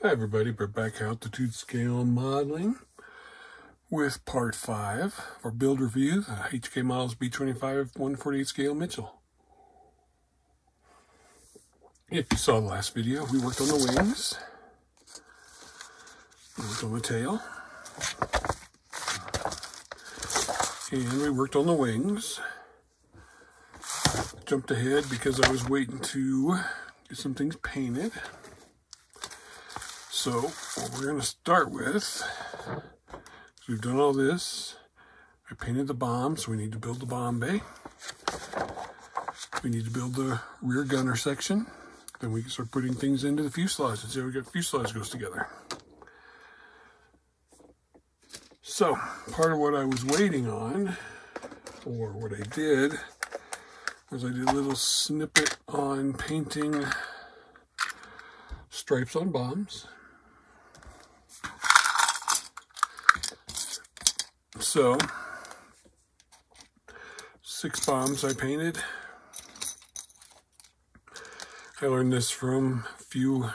Hi everybody, we're back at altitude scale modeling with part 5 for build review, HK models B-25 148 scale Mitchell. If you saw the last video, we worked on the wings, we worked on the tail, and we worked on the wings. Jumped ahead because I was waiting to get some things painted. So what we're going to start with is we've done all this. I painted the bomb, so we need to build the bomb bay. We need to build the rear gunner section. Then we can start putting things into the fuselage and see how we get fuselage goes together. So part of what I was waiting on, or what I did, was I did a little snippet on painting stripes on bombs. So 6 bombs I painted. I learned this from a few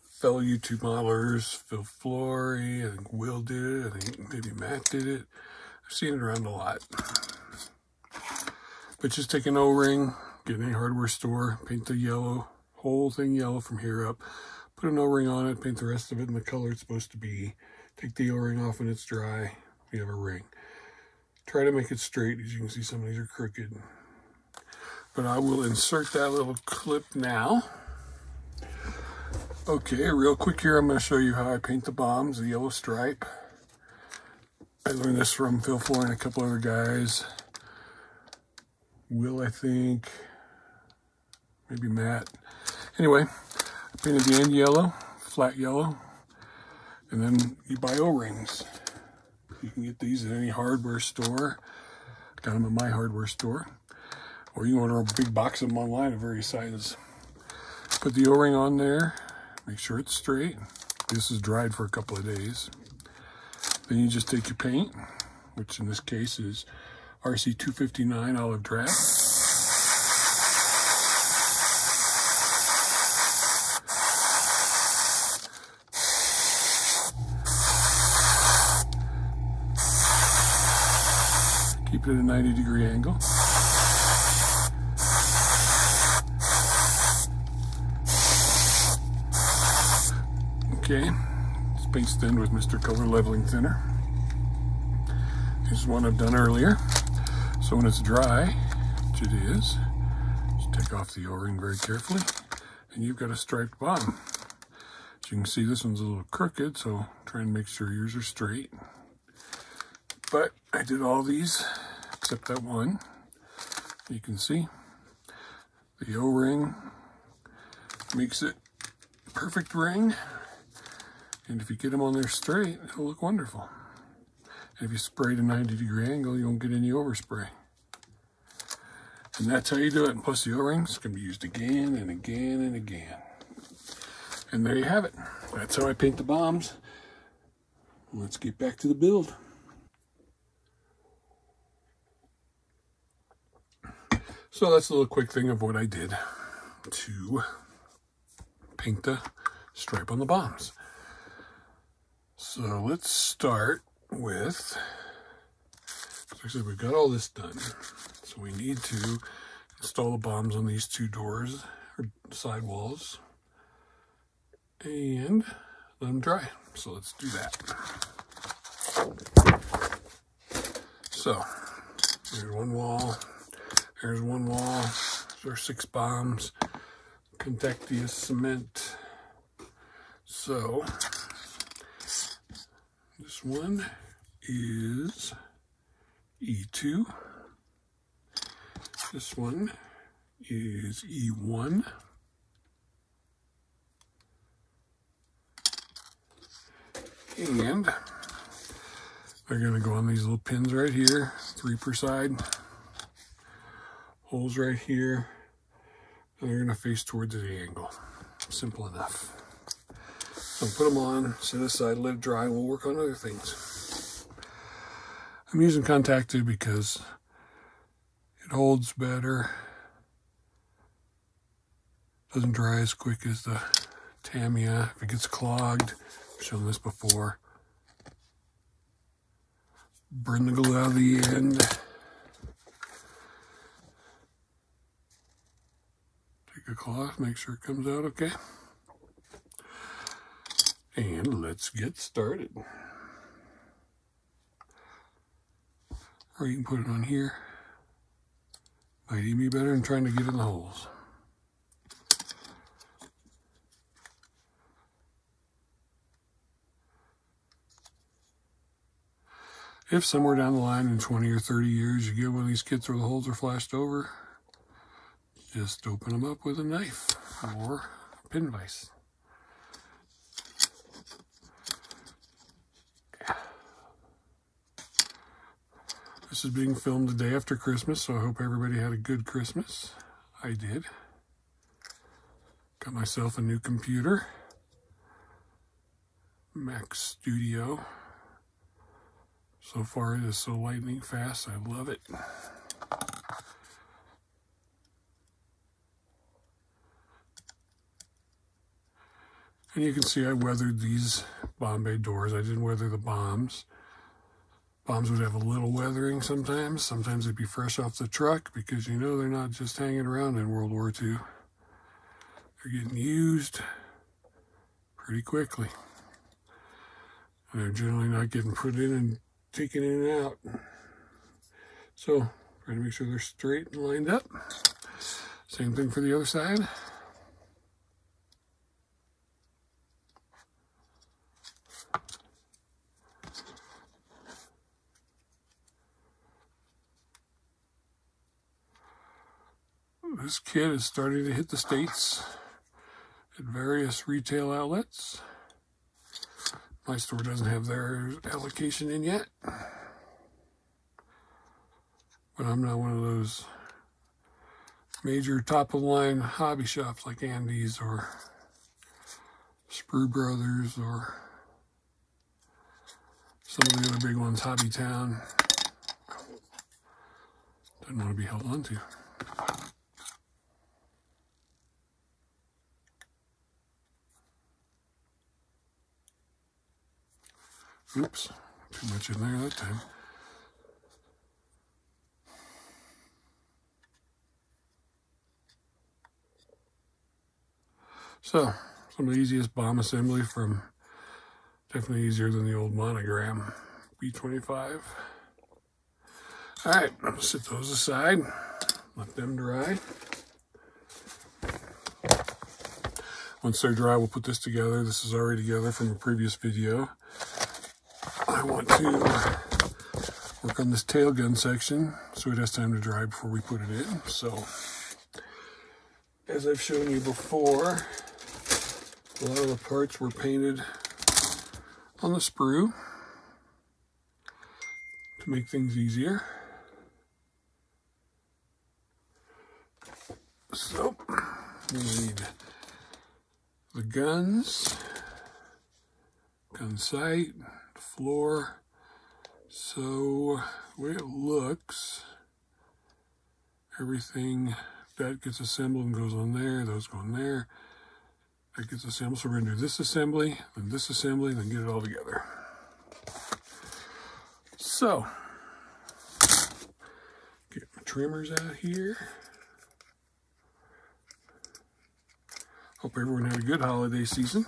fellow YouTube modelers. Phil Flory, I think Will did it, I think maybe Matt did it. I've seen it around a lot. But just take an O-ring, get any hardware store, paint the yellow, whole thing yellow from here up, put an O-ring on it, paint the rest of it in the color it's supposed to be, take the O-ring off when it's dry, we have a ring. Try to make it straight. As you can see, some of these are crooked. But I will insert that little clip now. Okay, real quick here, I'm going to show you how I paint the bombs, the yellow stripe. I learned this from Phil Flory and a couple other guys. Will, I think, maybe Matt. Anyway, I painted the end yellow, flat yellow, and then you buy O-rings. You can get these at any hardware store. Got them at my hardware store. Or you can order a big box of them online of various sizes. Put the O-ring on there, make sure it's straight. This is dried for a couple of days. Then you just take your paint, which in this case is RC 259 olive drab. Keep it at a 90-degree angle. Okay, this paint's thinned with Mr. Color Leveling Thinner. Here's one I've done earlier. So when it's dry, which it is, just take off the O-ring very carefully, and you've got a striped bomb. As you can see, this one's a little crooked, so try and make sure yours are straight. But I did all these except that one. You can see the O-ring makes it a perfect ring, and if you get them on there straight, it'll look wonderful. And if you spray at a 90-degree angle, you won't get any overspray. And that's how you do it. And plus the O-rings can be used again and again and again. And there you have it. That's how I paint the bombs. Let's get back to the build. So that's a little quick thing of what I did to paint the stripe on the bombs. So let's start with, like I said, we've got all this done. So we need to install the bombs on these 2 doors or side walls and let them dry. So let's do that. So there's one wall. There's one wall. There's our 6 bombs. Contacteous cement. So this one is E2. This one is E1. And they're going to go on these little pins right here, 3 per side. Holes right here. And they're going to face towards the angle. Simple enough. So put them on, set aside, let it dry, and we'll work on other things. I'm using contacted because it holds better. Doesn't dry as quick as the Tamiya, if it gets clogged, I've shown this before. Burn the glue out of the end. Take a cloth, make sure it comes out okay. And let's get started. Or you can put it on here. Might even be better than trying to get in the holes. If somewhere down the line in 20 or 30 years you get one of these kits where the holes are flashed over, just open them up with a knife or a pin vise. This is being filmed the day after Christmas, so I hope everybody had a good Christmas. I did. Got myself a new computer, Mac Studio. So far it is so lightning fast, I love it. And you can see I weathered these Bombay doors. I didn't weather the bombs. Bombs would have a little weathering sometimes. Sometimes they'd be fresh off the truck because you know they're not just hanging around in World War II. They're getting used pretty quickly. And they're generally not getting put in and taken in and out. So, try to make sure they're straight and lined up. Same thing for the other side. This kit is starting to hit the States at various retail outlets. My store doesn't have their allocation in yet. But I'm not one of those major top-of-the-line hobby shops like Andy's or Sprue Brothers or some of the other big ones, Hobby Town. Doesn't want to be held on to. Oops, too much in there that time. So, some of the easiest bomb assembly from, definitely easier than the old monogram, B-25. Alright, I'll set those aside, let them dry. Once they're dry, we'll put this together. This is already together from a previous video. I want to work on this tail gun section so it has time to dry before we put it in. So, as I've shown you before, a lot of the parts were painted on the sprue to make things easier. So, we need the guns, gun sight, floor. So the way it looks, everything that gets assembled and goes on there, those go on there, that gets assembled. So we're gonna do this assembly, then get it all together. So get my trimmers out here. Hope everyone had a good holiday season.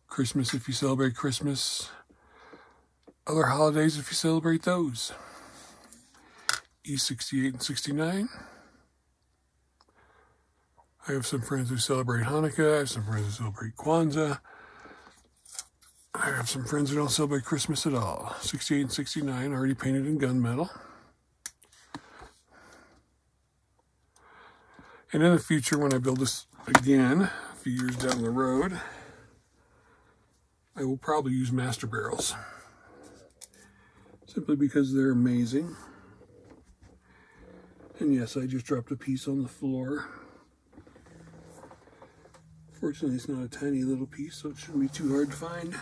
Christmas if you celebrate Christmas. Other holidays if you celebrate those. E68 and 69. I have some friends who celebrate Hanukkah. I have some friends who celebrate Kwanzaa. I have some friends who don't celebrate Christmas at all. 68 and 69 already painted in gunmetal. And in the future, when I build this again, a few years down the road, I will probably use master barrels. Simply because they're amazing. And yes, I just dropped a piece on the floor. Fortunately, it's not a tiny little piece, so it shouldn't be too hard to find.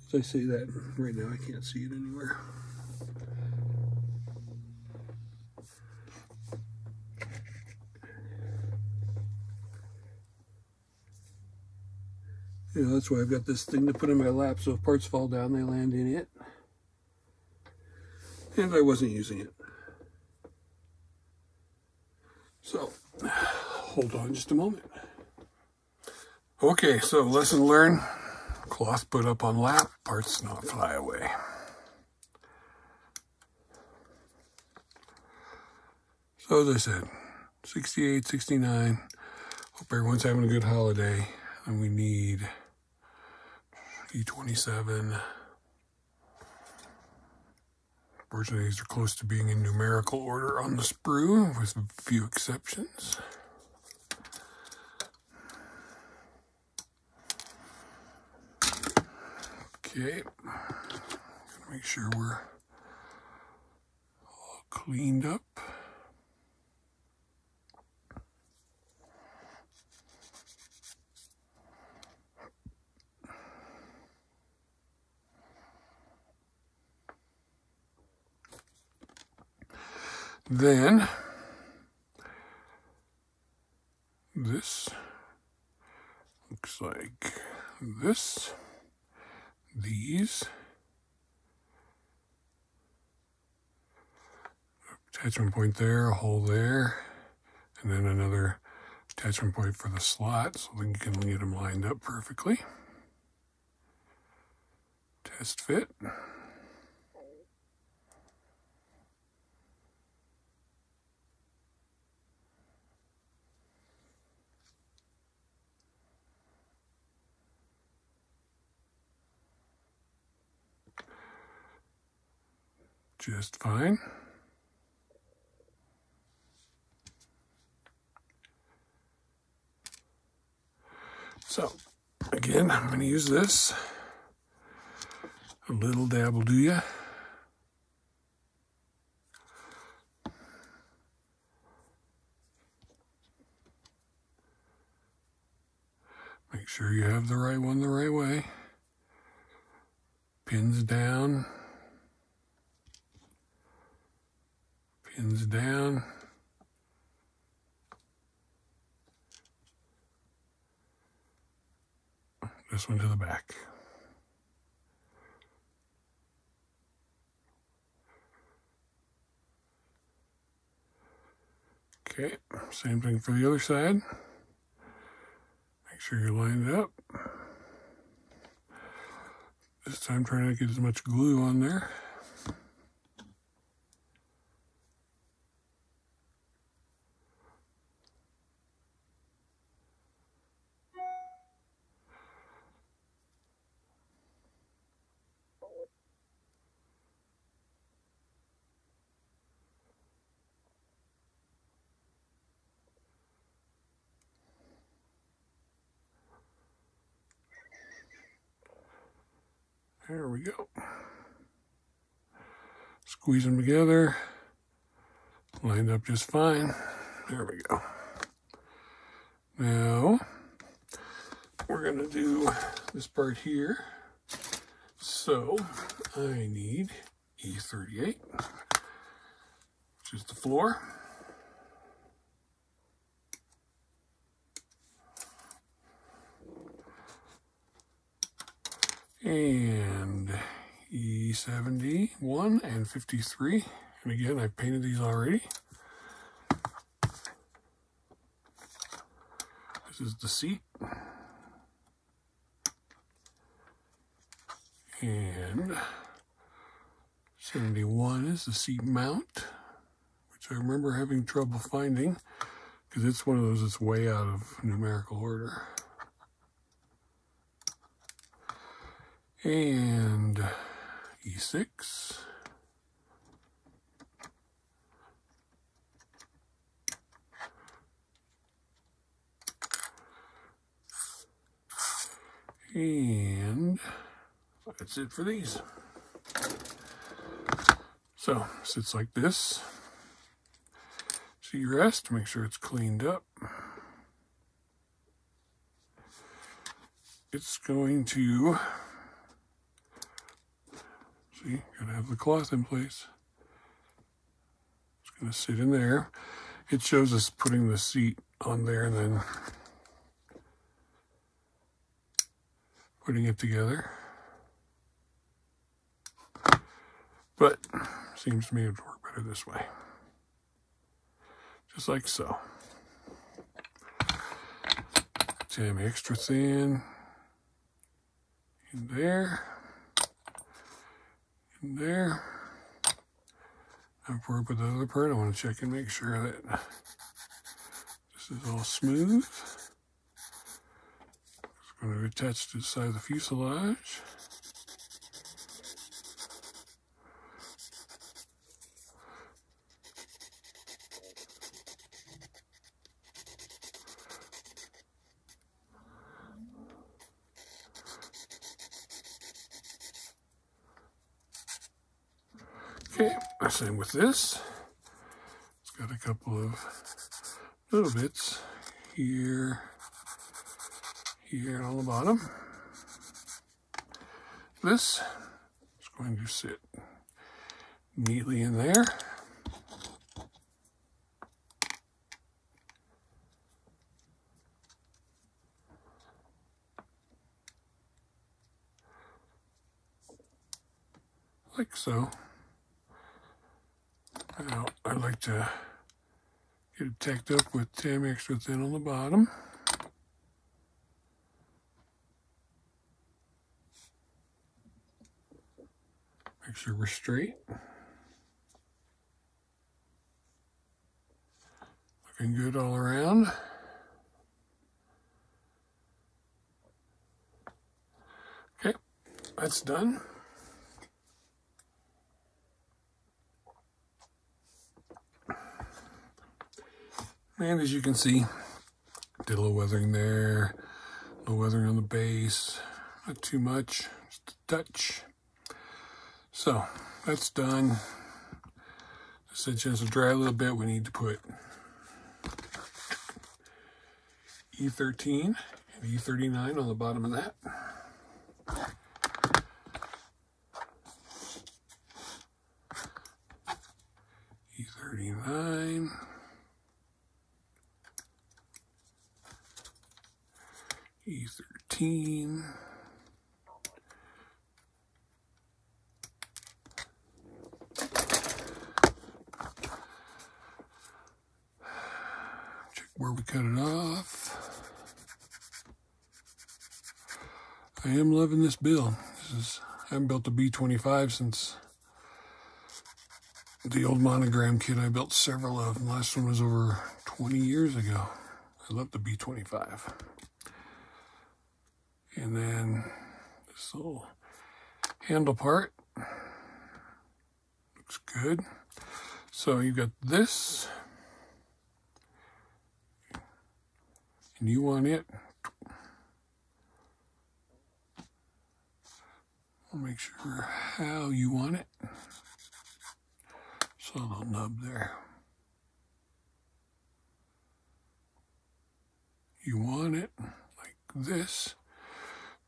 As I say that, right now I can't see it anywhere. You know, that's why I've got this thing to put in my lap, so if parts fall down, they land in it. And I wasn't using it. So, hold on just a moment. Okay, so lesson learned. Cloth put up on lap, parts not fly away. So as I said, 68, 69. Hope everyone's having a good holiday. And we need E27. Fortunately, these are close to being in numerical order on the sprue, with a few exceptions. Okay, make sure we're all cleaned up. Then, this looks like this, these, attachment point there, a hole there, and then another attachment point for the slot, so then you can get them lined up perfectly. Test fit. Just fine. So, again, I'm going to use this. A little dab will do ya. Make sure you have the right one the right way. Pins down. Pins down. This one to the back. Okay, same thing for the other side. Make sure you're lined up. This time try not to get as much glue on there. There we go. Squeeze them together. Lined up just fine. There we go. Now, we're going to do this part here. So, I need E38, which is the floor. And E71 and 53. And again, I painted these already. This is the seat. And 71 is the seat mount, which I remember having trouble finding because it's one of those that's way out of numerical order. And E6. And that's it for these. So, sits like this. Seat rest, make sure it's cleaned up. It's going to, see, gotta have the cloth in place. It's gonna sit in there. It shows us putting the seat on there and then putting it together. But seems to me it would work better this way. Just like so. Jam extra thin in there, in there. Now before I put the other part, I want to check and make sure that this is all smooth. It's going to attach to the side of the fuselage. Okay, same with this. It's got a couple of little bits here, here, and on the bottom. This is going to sit neatly in there. Like so. Now, I like to get it tacked up with Tam extra thin on the bottom. Make sure we're straight. Looking good all around. Okay, that's done. And as you can see, did a little weathering there, a little weathering on the base, not too much, just a touch. So that's done. Just a chance to dry a little bit. We need to put E13 and E39 on the bottom of that. E39. E13. Check where we cut it off. I am loving this build. I haven't built a B-25 since the old monogram kit I built several of. The last one was over 20 years ago. I love the B-25. And then this little handle part looks good. So you've got this, and you want it. I'll make sure how you want it. So a little nub there. You want it like this,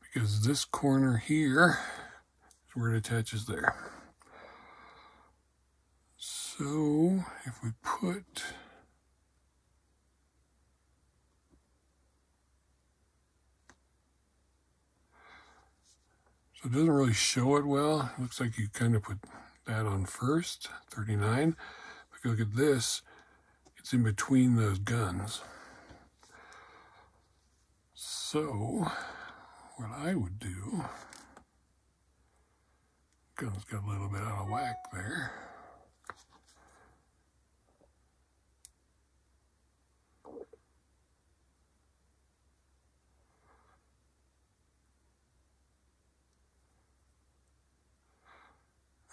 because this corner here is where it attaches there. So if we put so it doesn't really show it well. It looks like you kind of put that on first, 39. If you look at this, it's in between those guns. So what I would do, gun's got a little bit out of whack there.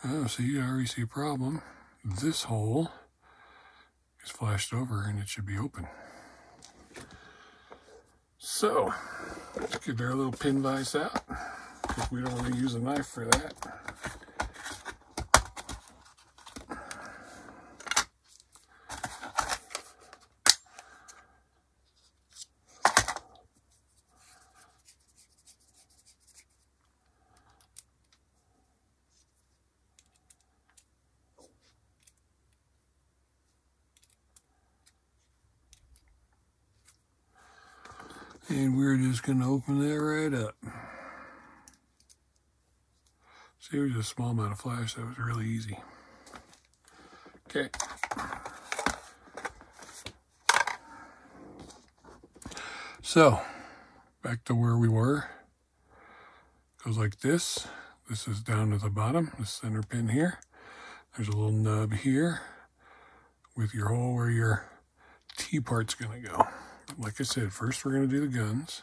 Oh, see, I already see a problem. This hole is flashed over and it should be open. So, let's get our little pin vise out, because we don't want to use a knife for that. And we're just going to open that right up. See, it was just a small amount of flash. That was really easy. Okay. So, back to where we were. Goes like this. This is down to the bottom, the center pin here. There's a little nub here with your hole where your T-part's gonna go. Like I said, first we're gonna do the guns.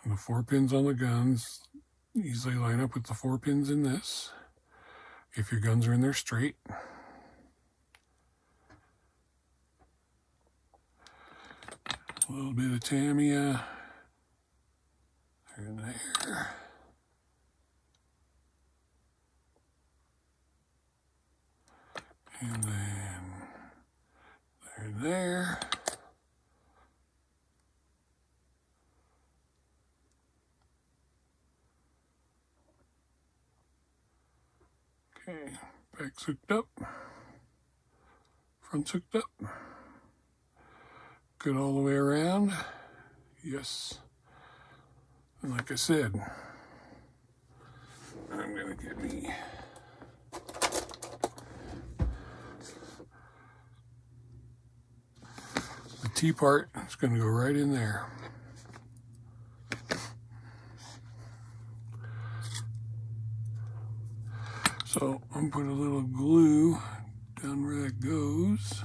And the 4 pins on the guns easily line up with the 4 pins in this, if your guns are in there straight. A little bit of Tamiya there and there. And then there and there. Okay, back's hooked up, front's hooked up. Good all the way around. Yes. And like I said, I'm gonna get me the T part. It's gonna go right in there. So I'm gonna put a little glue down where that goes.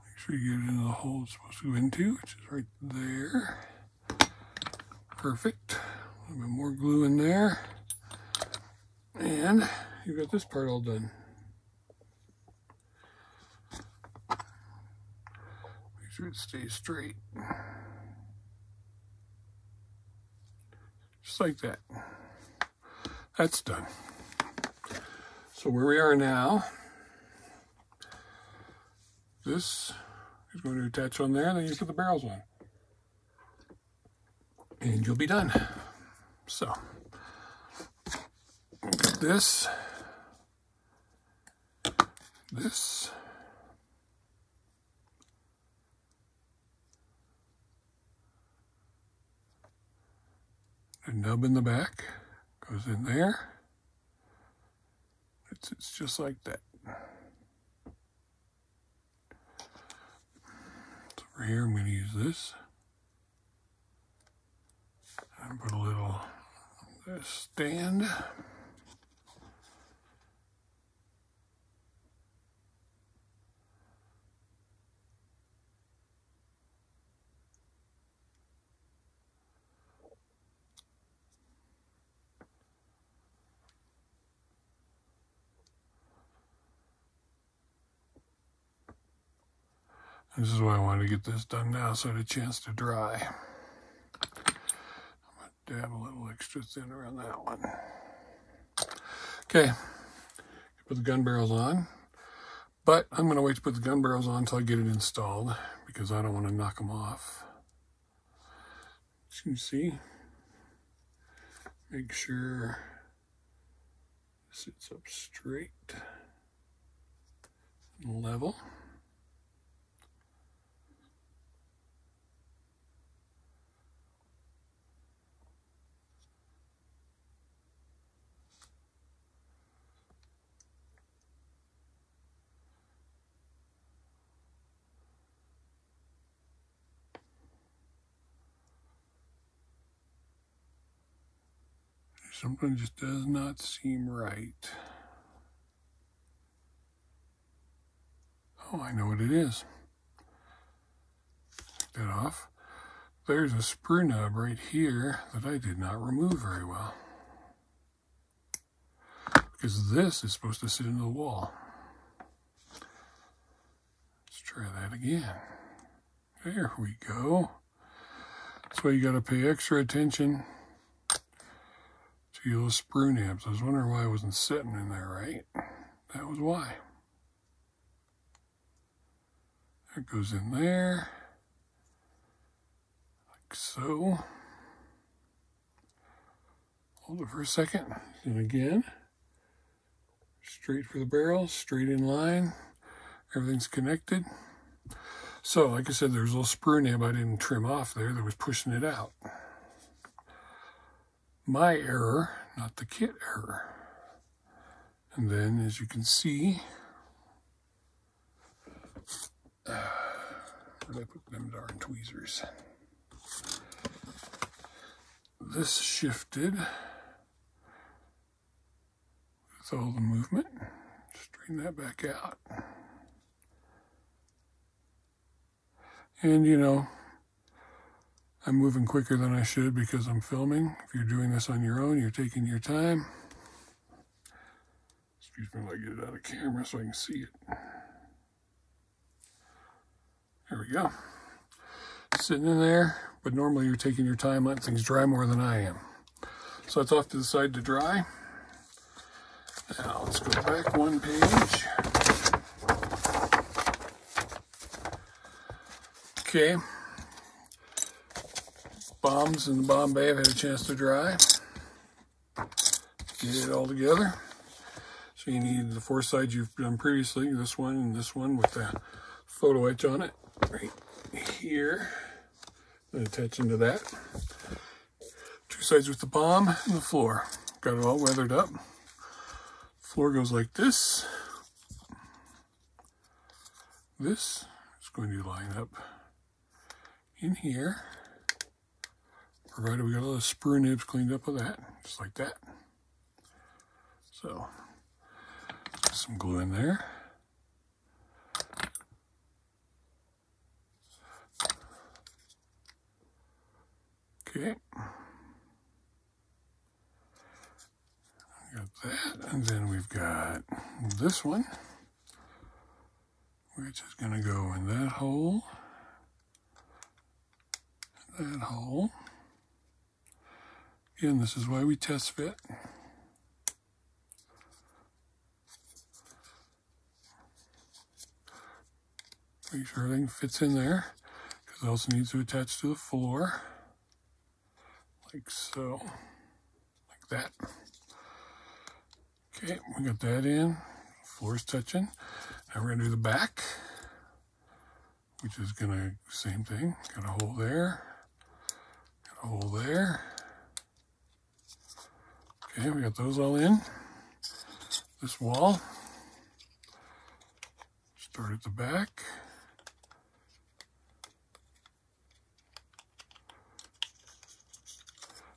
Make sure you get it into the hole it's supposed to go into, which is right there. Perfect. A little bit more glue in there. And you've got this part all done. Make sure it stays straight. Just like that. That's done. So where we are now, this is going to attach on there, and then you put the barrels on. And you'll be done. So, this, the nub in the back goes in there. It's just like that. So over here, I'm going to use this. And put a little stand. This is why I wanted to get this done now, so I had a chance to dry. I'm going to dab a little extra thin around that one. Okay, put the gun barrels on, but I'm going to wait to put the gun barrels on until I get it installed, because I don't want to knock them off. As you can see, make sure it sits up straight and level. Something just does not seem right. Oh, I know what it is. Take that off. There's a sprue nub right here that I did not remove very well, because this is supposed to sit in the wall. Let's try that again. There we go. That's why you got to pay extra attention See those sprue nibs. I was wondering why it wasn't sitting in there right. That was why. That goes in there, like so. Hold it for a second, and again, straight for the barrel, straight in line. Everything's connected. So, like I said, there's a little sprue nib I didn't trim off there that was pushing it out. My error, not the kit error. And then, as you can see, where did I put them darn tweezers? This shifted with all the movement. Straighten that back out. And you know, I'm moving quicker than I should because I'm filming. If you're doing this on your own, you're taking your time. Excuse me while I get it out of camera so I can see it. There we go. Sitting in there, but normally you're taking your time letting things dry more than I am. So it's off to the side to dry. Now let's go back one page. Okay. Bombs in the bomb bay have had a chance to dry. Get it all together. So you need the 4 sides you've done previously, this one and this one with the photo etch on it right here. And attach into that. 2 sides with the bomb and the floor. Got it all weathered up. Floor goes like this. This is going to line up in here, provided we got all the sprue nibs cleaned up with that, just like that. So, some glue in there. Okay. Got that, and then we've got this one, which is going to go in that hole, and that hole. Again, this is why we test fit. Make sure everything fits in there, because it also needs to attach to the floor, like so, like that. Okay, we got that in, floor's touching. Now we're gonna do the back, which is gonna, same thing, got a hole there, got a hole there. Okay, we got those all in. This wall, start at the back.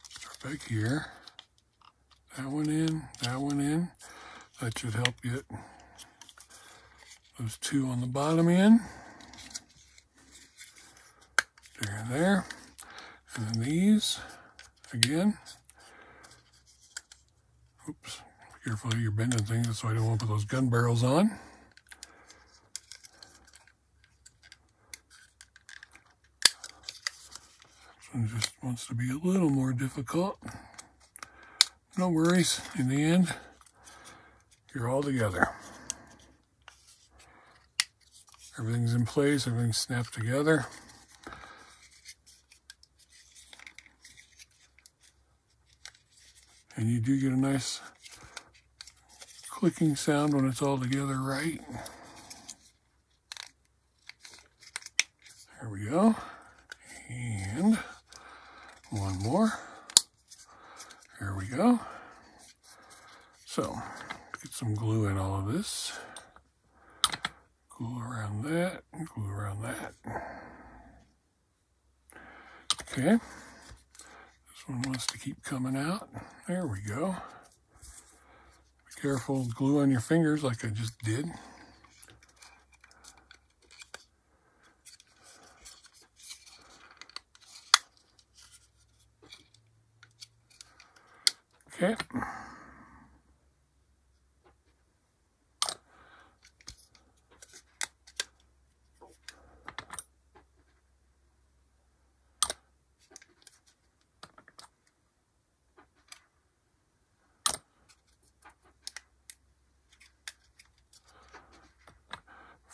Start back here. That one in, that one in. That should help get those 2 on the bottom in. There and there. And then these, again. Oops, be careful you're bending things, that's why I don't want to put those gun barrels on. This one just wants to be a little more difficult. No worries, in the end, you're all together. Everything's in place, everything's snapped together. And you do get a nice clicking sound when it's all together right. There we go. And one more. There we go. So, get some glue in all of this. Glue around that, glue around that. Okay. This one wants to keep coming out. There we go. Be careful, glue on your fingers like I just did. Okay.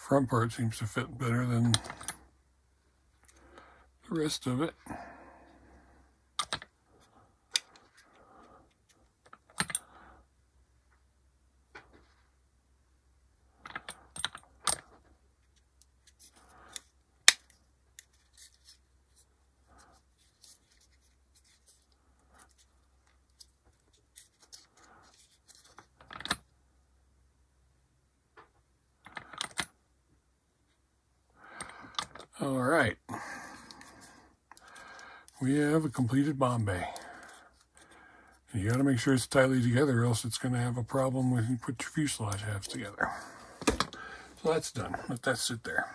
front part seems to fit better than the rest of it. All right, we have a completed bomb bay. You got to make sure it's tightly together, or else it's going to have a problem when you put your fuselage halves together. So that's done. Let that sit there.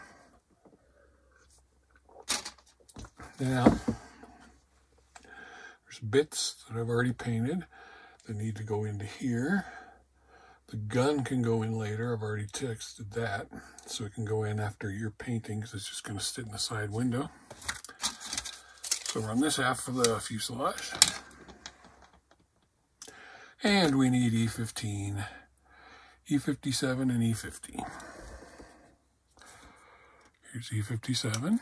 Now, there's bits that I've already painted that need to go into here. The gun can go in later. I've already texted that, so it can go in after your painting, because it's just going to sit in the side window. So we're on this half of the fuselage. And we need E15, E57, and E50. Here's E57.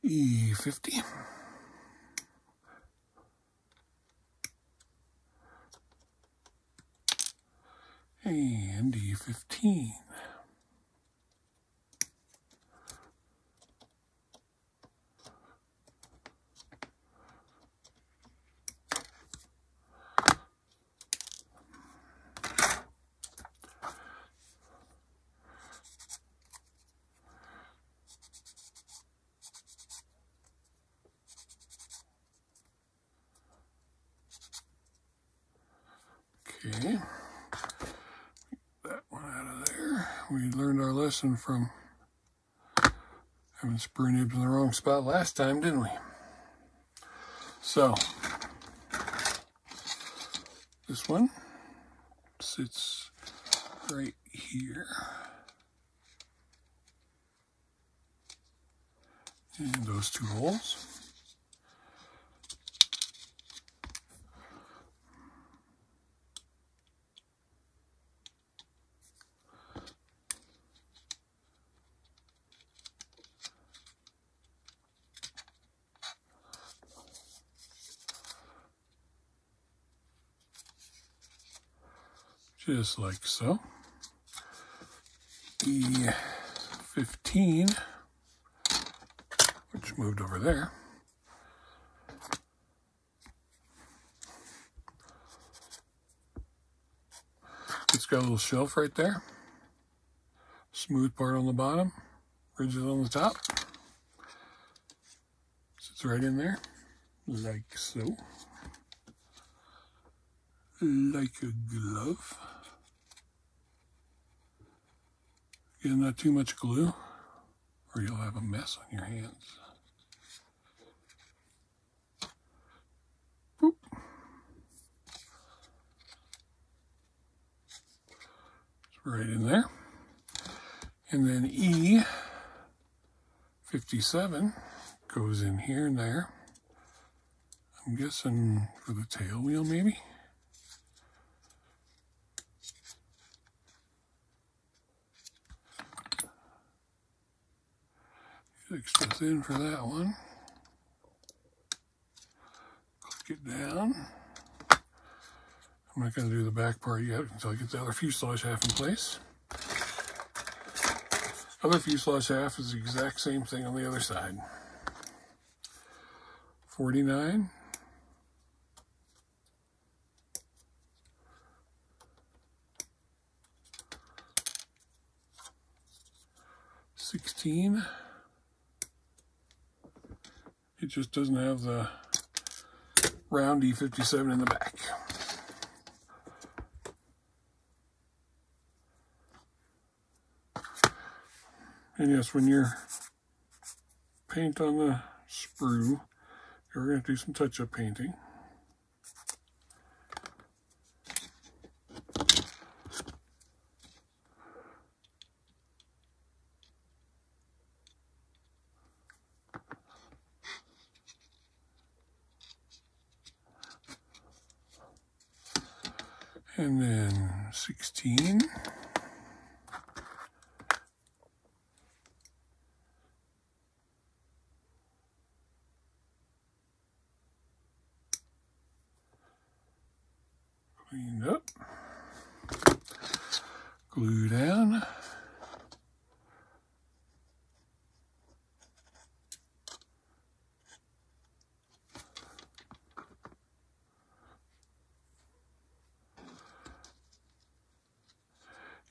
E50. And E15. Okay, that one out of there. We learned our lesson from having sprue nibs in the wrong spot last time, didn't we? So, this one sits right here. And those two holes. Just like so. E15, which moved over there. It's got a little shelf right there. Smooth part on the bottom, ridges on the top. Sits right in there, like so. Like a glove. Again, not too much glue, or you'll have a mess on your hands. Boop. It's right in there. And then E57 goes in here and there. I'm guessing for the tail wheel, maybe. Fix this in for that one. Click it down. I'm not going to do the back part yet until I get the other fuselage half in place. Other fuselage half is the exact same thing on the other side. 49. 16. It just doesn't have the round E57 in the back. And yes, when you're paint on the sprue, you're going to do some touch-up painting. And then 16. Cleaned up. Glue down.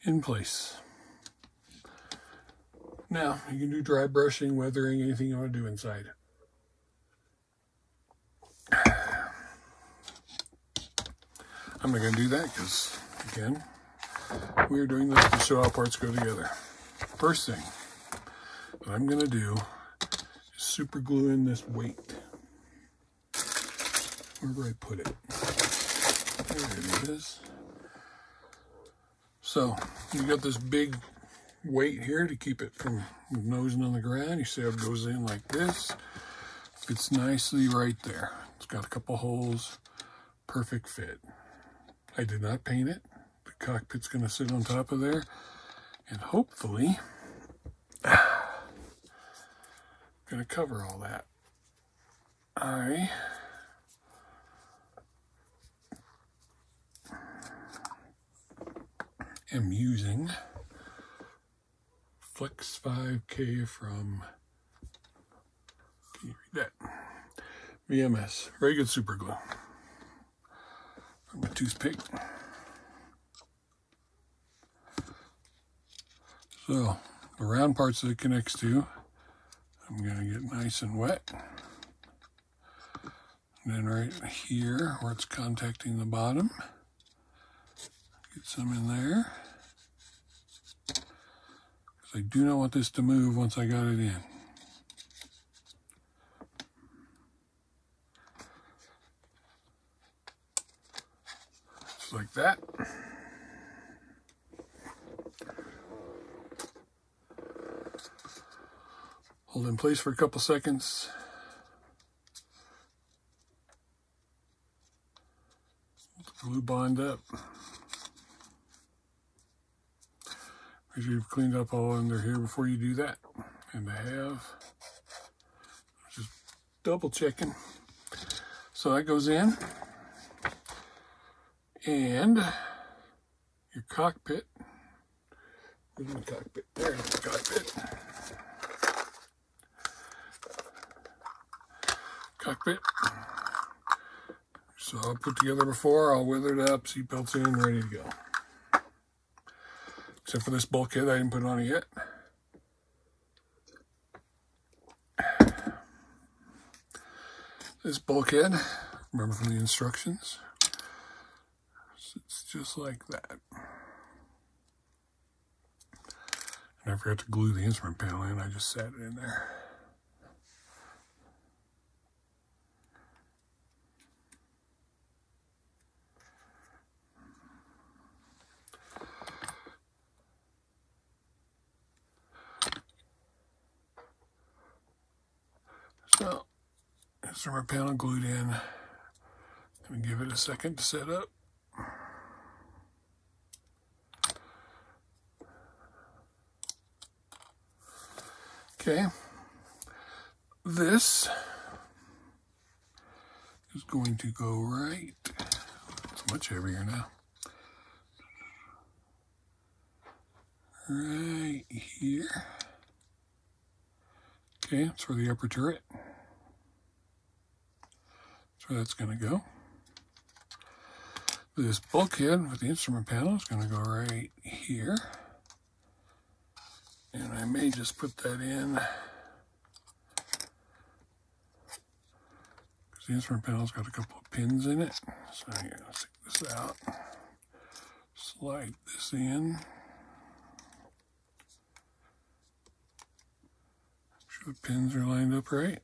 In place. Now, you can do dry brushing, weathering, anything you want to do inside. I'm not going to do that because, again, we're doing this to show how parts go together. First thing that I'm going to do is super glue in this weight. Where do I put it? There it is. So, you got this big weight here to keep it from nosing on the ground. You see how it goes in like this. Fits nicely right there. It's got a couple holes. Perfect fit. I did not paint it. The cockpit's going to sit on top of there. And hopefully, going to cover all that. I am using Flex 5K from, can you read that? VMS, very good super glue. My toothpick. So, the round parts that it connects to, I'm going to get nice and wet. And then right here, where it's contacting the bottom, get some in there. Because I do not want this to move once I got it in. Just like that. Hold in place for a couple seconds. Glue bond up. Make sure you've cleaned up all under here before you do that. And I have. Just double checking. So that goes in. And your cockpit. Where's my cockpit? There's the cockpit. Cockpit. So I'll put together before, I'll weather it up, seatbelts in, ready to go. Except for this bulkhead, I didn't put on it yet. This bulkhead, remember from the instructions, it's just like that. And I forgot to glue the instrument panel in, I just sat it in there. So, instrument panel glued in. Gonna give it a second to set up. Okay. This is going to go right. It's much heavier now. Right here. Okay, that's for the upper turret. That's where that's going to go. This bulkhead with the instrument panel is going to go right here. And I may just put that in because the instrument panel's got a couple of pins in it. So I'm going to stick this out, slide this in. The pins are lined up right.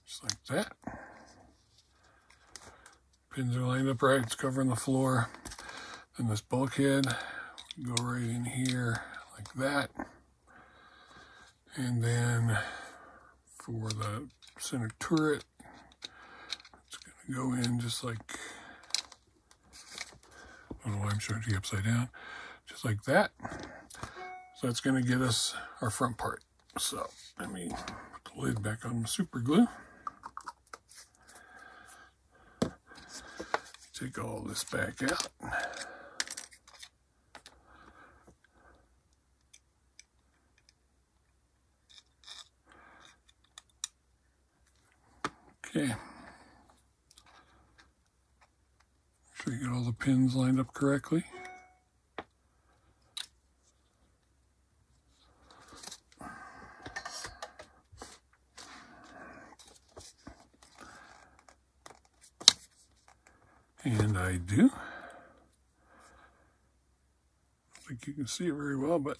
Just like that. Pins are lined up right, it's covering the floor. Then this bulkhead will go right in here like that. And then for the center turret, it's going go in just like, I don't know why I'm showing you upside down, just like that. So that's going to get us our front part. So let me put the lid back on the super glue. Take all this back out. Okay. Make sure you get all the pins lined up correctly. And I do. I think you can see it very well, but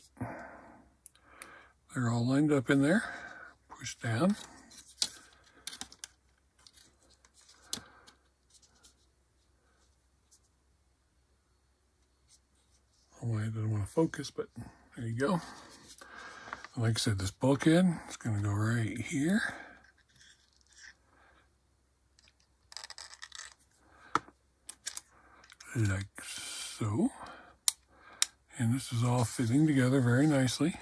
they're all lined up in there. Push down. Oh, I didn't want to focus, but there you go. And like I said, this bulkhead is going to go right here. Like so. And this is all fitting together very nicely.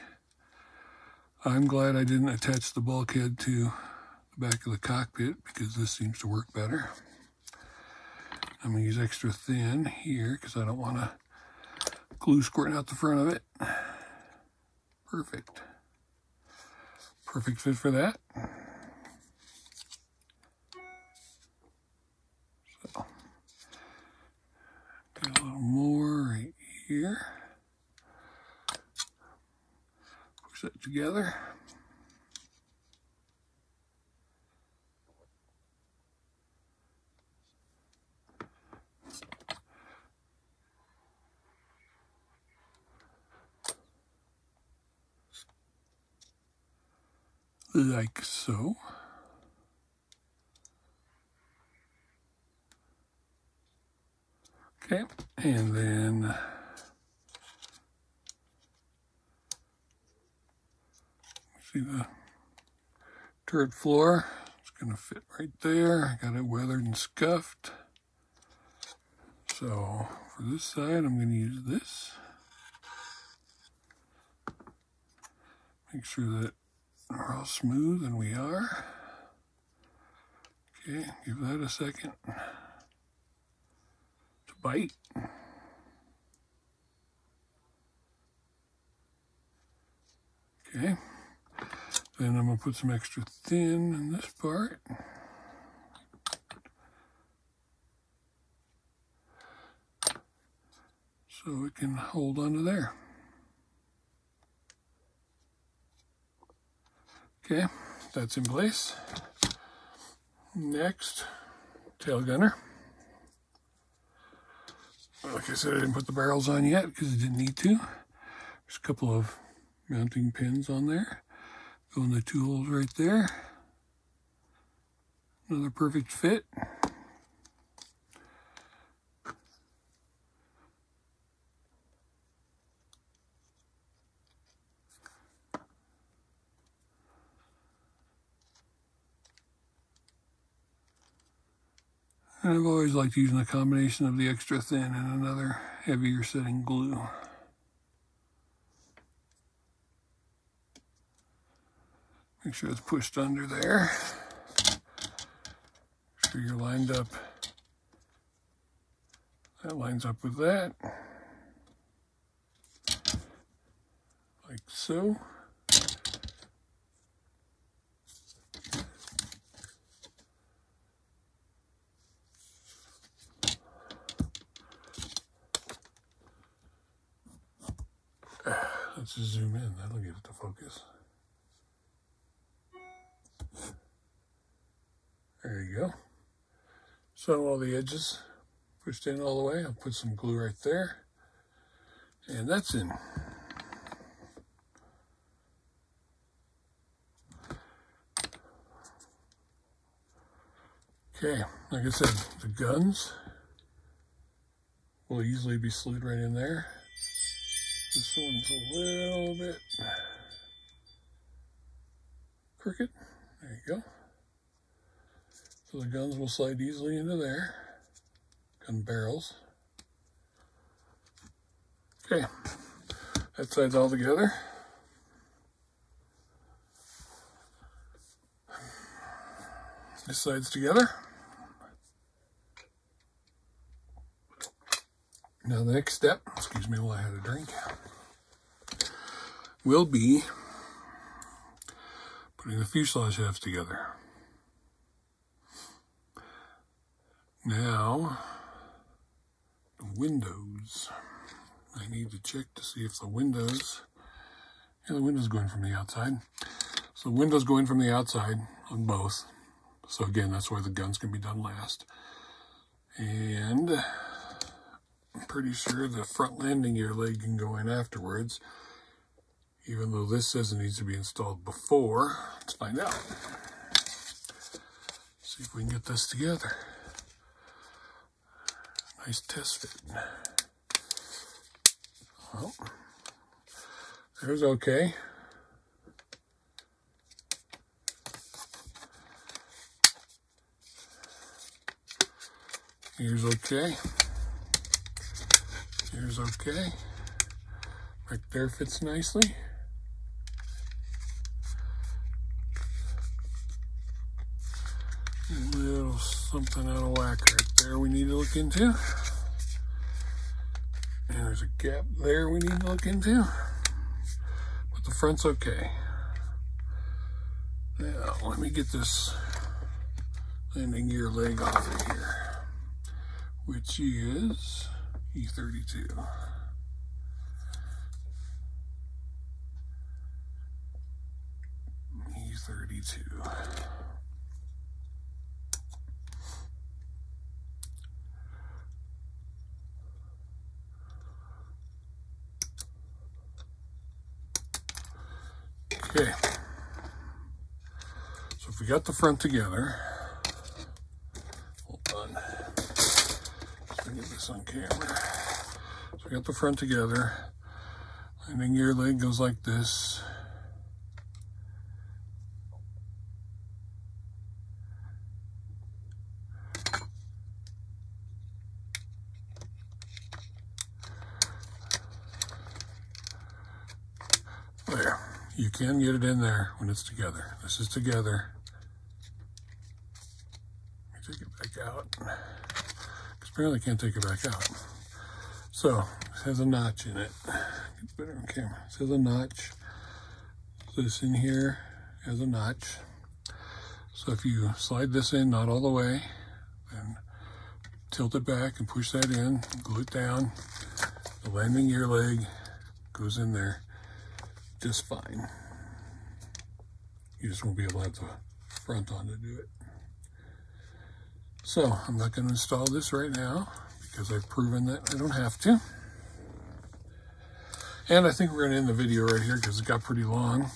I'm glad I didn't attach the bulkhead to the back of the cockpit because this seems to work better. I'm going to use extra thin here because I don't want to glue squirting out the front of it. Perfect. Perfect fit for that. So, get a little more right here. Push that together. Like so. Okay, and then see the turret floor. It's going to fit right there. I got it weathered and scuffed. So for this side, I'm going to use this. Make sure that we're all smooth, and we are. Okay, give that a second to bite. Okay, then I'm going to put some extra thin in this part. So it can hold onto there. Okay, that's in place. Next, tail gunner. Like I said, I didn't put the barrels on yet because I didn't need to. There's a couple of mounting pins on there. Go in the two holes right there. Another perfect fit. And I've always liked using a combination of the extra thin and another heavier setting glue. Make sure it's pushed under there. Make sure you're lined up. That lines up with that. Like so. Let's just zoom in, that'll get it to focus. There you go. So all the edges pushed in all the way. I'll put some glue right there. And that's in. Okay, like I said, the guns will easily be slid right in there. This one's a little bit crooked. There you go. So the guns will slide easily into there. Gun barrels. Okay, that side's all together. This side's together. Now the next step, excuse me while I had a drink, will be putting the fuselage halves together. Now, the windows. I need to check to see if the windows, yeah, the window's going from the outside. So the window's going from the outside on both. So again, that's why the guns can be done last. And I'm pretty sure the front landing gear leg can go in afterwards, even though this says it needs to be installed before. Let's find out. See if we can get this together. Nice test fit. Oh, there's okay. Here's okay. Here's okay. Right there fits nicely. A little something out of whack right there we need to look into. And there's a gap there we need to look into. But the front's okay. Now, let me get this landing gear leg off of here, which is E32. E32. Okay. So if we got the front together, hold on. Let me get this on camera. So we got the front together. Landing gear leg goes like this. There. You can get it in there when it's together. This is together. Let me take it back out. Because apparently I can't take it back out. So, it has a notch in it. Get better on camera. It has a notch. This in here has a notch. So if you slide this in, not all the way, then tilt it back and push that in, glue it down. The landing gear leg goes in there just fine. You just won't be able to have the front on to do it. So I'm not going to install this right now because I've proven that I don't have to. And I think we're going to end the video right here because it got pretty long.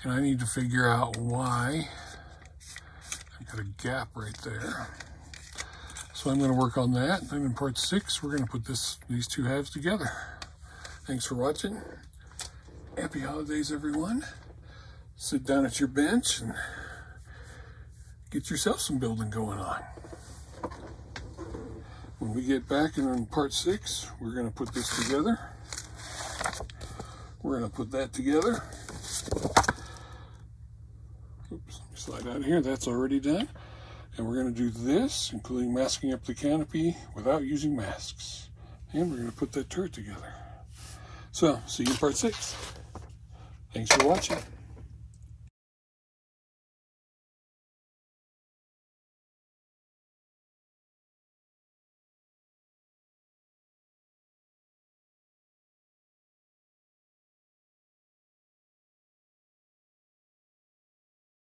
And I need to figure out why I've got a gap right there. So I'm going to work on that. And in part 6, we're going to put these two halves together. Thanks for watching. Happy holidays, everyone. Sit down at your bench and get yourself some building going on. When we get back in part 6, we're going to put this together. We're going to put that together. Oops, let me slide out of here. That's already done. And we're going to do this, including masking up the canopy without using masks. And we're going to put that turret together. So, see you in part 6. Thanks for watching.